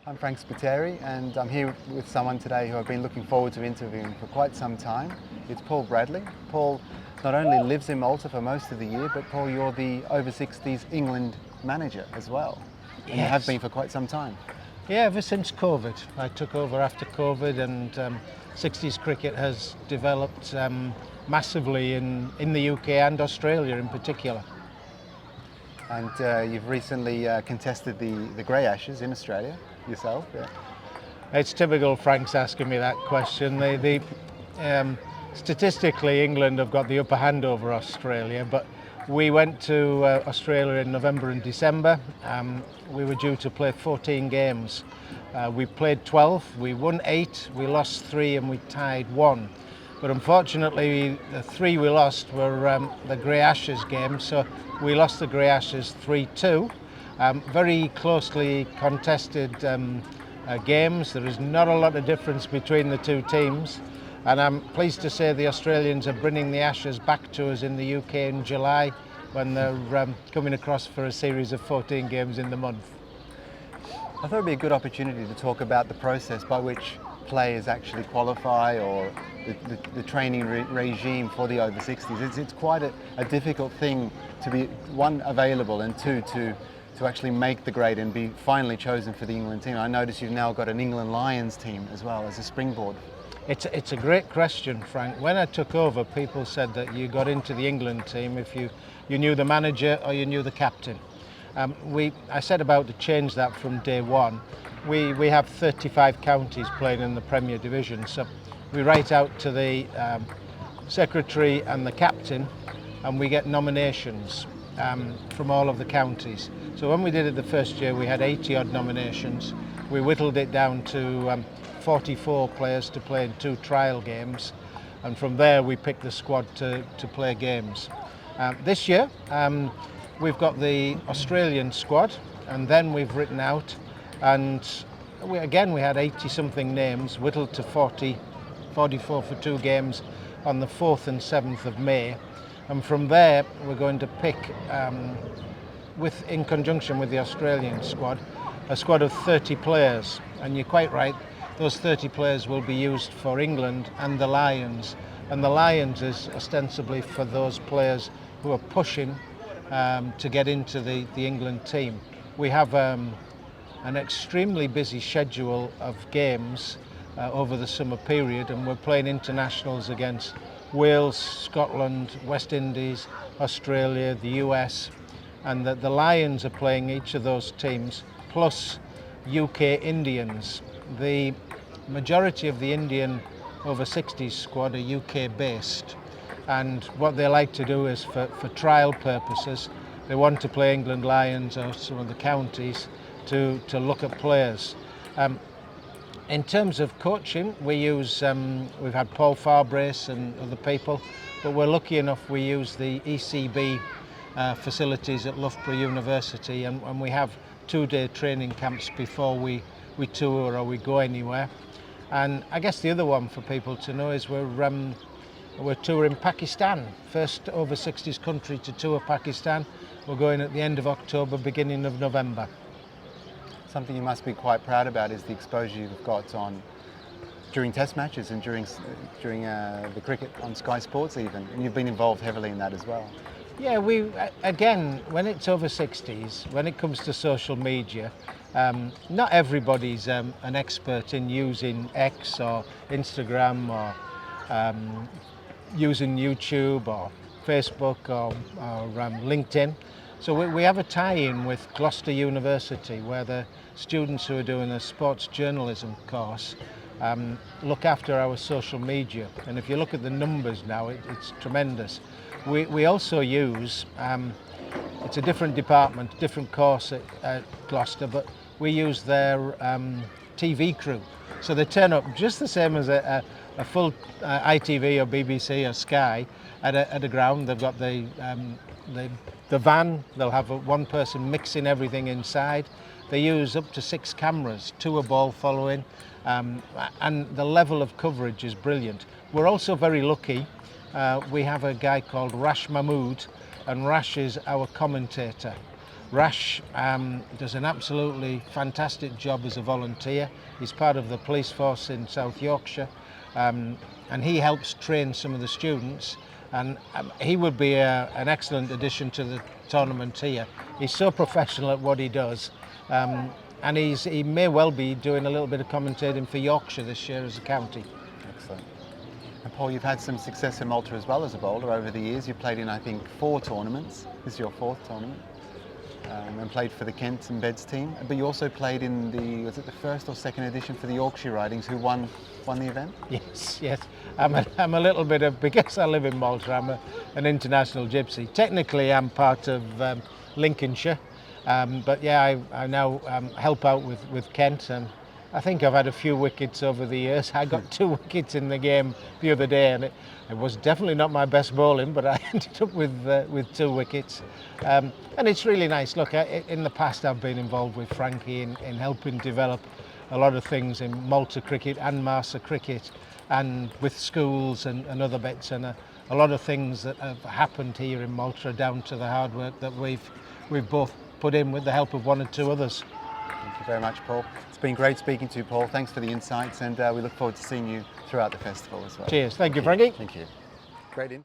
I'm Frank Spiteri, and I'm here with someone today who I've been looking forward to interviewing for quite some time. It's Paul Bradley. Paul not only lives in Malta for most of the year, but Paul, you're the over 60s England manager as well. And you have been for quite some time. Yeah, ever since COVID. I took over after COVID, and 60s cricket has developed massively in the UK and Australia in particular. And you've recently contested the Grey Ashes in Australia yourself. Yeah. It's typical Frank's asking me that question. Statistically, England have got the upper hand over Australia, but we went to Australia in November and December. We were due to play 14 games. We played 12, we won 8, we lost 3 and we tied 1. But unfortunately, the 3 we lost were the Grey Ashes game, so we lost the Grey Ashes 3-2. Very closely contested games. There is not a lot of difference between the two teams, and I'm pleased to say the Australians are bringing the Ashes back to us in the UK in July, when they're coming across for a series of 14 games in the month. I thought it'd be a good opportunity to talk about the process by which players actually qualify, or the training regime for the over 60s. It's quite a difficult thing to be, one, available, and two, to actually make the grade and be finally chosen for the England team. I notice you've now got an England Lions team as well as a springboard. It's a great question, Frank. When I took over, people said that you got into the England team if you knew the manager or you knew the captain. I set about to change that from day one. We have 35 counties playing in the Premier Division, so we write out to the secretary and the captain, and we get nominations from all of the counties. So when we did it the first year, we had 80 odd nominations. We whittled it down to 44 players to play in 2 trial games, and from there we picked the squad to play games. This year we've got the Australian squad, and then we've written out, and we had 80 something names, whittled to 44 for 2 games on the 4th and 7th of May, and from there we're going to pick, in conjunction with the Australian squad, a squad of 30 players. And you're quite right, those 30 players will be used for England and the Lions, and the Lions is ostensibly for those players who are pushing to get into the England team. We have an extremely busy schedule of games over the summer period, and we're playing internationals against Wales, Scotland, West Indies, Australia, the US, and the Lions are playing each of those teams, plus UK Indians. The majority of the Indian over 60s squad are UK based, and what they like to do is for trial purposes, they want to play England Lions or some of the counties to look at players. In terms of coaching, we've had Paul Farbrace and other people, but we're lucky enough we use the ECB facilities at Loughborough University, and we have 2-day training camps before we tour or we go anywhere. And I guess the other one for people to know is we're touring Pakistan, first over 60s country to tour Pakistan. We're going at the end of October, beginning of November. Something you must be quite proud about is the exposure you've got during test matches and during the cricket on Sky Sports even, and you've been involved heavily in that as well. Yeah, again, when it's over 60s, when it comes to social media, not everybody's an expert in using X or Instagram or using YouTube or Facebook or LinkedIn. So we have a tie-in with Gloucester University, where the students who are doing a sports journalism course look after our social media. And if you look at the numbers now, it's tremendous. We also use, it's a different department, different course at Gloucester, but we use their TV crew. So they turn up just the same as a full ITV or BBC or Sky at a ground. They've got the van, they'll have one person mixing everything inside. They use up to 6 cameras, 2 are ball following, and the level of coverage is brilliant. We're also very lucky. We have a guy called Rash Mahmood, and Rash is our commentator. Rash does an absolutely fantastic job as a volunteer. He's part of the police force in South Yorkshire, and he helps train some of the students, and he would be an excellent addition to the tournament here. He's so professional at what he does, and he may well be doing a little bit of commentating for Yorkshire this year as a county. Excellent. And Paul, you've had some success in Malta as well as a bowler over the years. You've played in, I think, 4 tournaments. This is your 4th tournament. And played for the Kent and Beds team. But you also played in was it the 1st or 2nd edition for the Yorkshire Ridings, who won the event? Yes. I'm a little bit of, because I live in Malta, I'm an international gypsy. Technically, I'm part of Lincolnshire, but yeah, I now help out with Kent, and I think I've had a few wickets over the years. I got 2 wickets in the game the other day, and it was definitely not my best bowling, but I ended up with 2 wickets. And it's really nice. Look, in the past I've been involved with Frankie in helping develop a lot of things in Malta cricket and Marsa cricket, and with schools and other bits, and a lot of things that have happened here in Malta down to the hard work that we've both put in with the help of 1 or 2 others. Thank you very much, Paul. It's been great speaking to you, Paul. Thanks for the insights, and we look forward to seeing you throughout the festival as well. Cheers. Thank you, Frankie. Thank you. Great.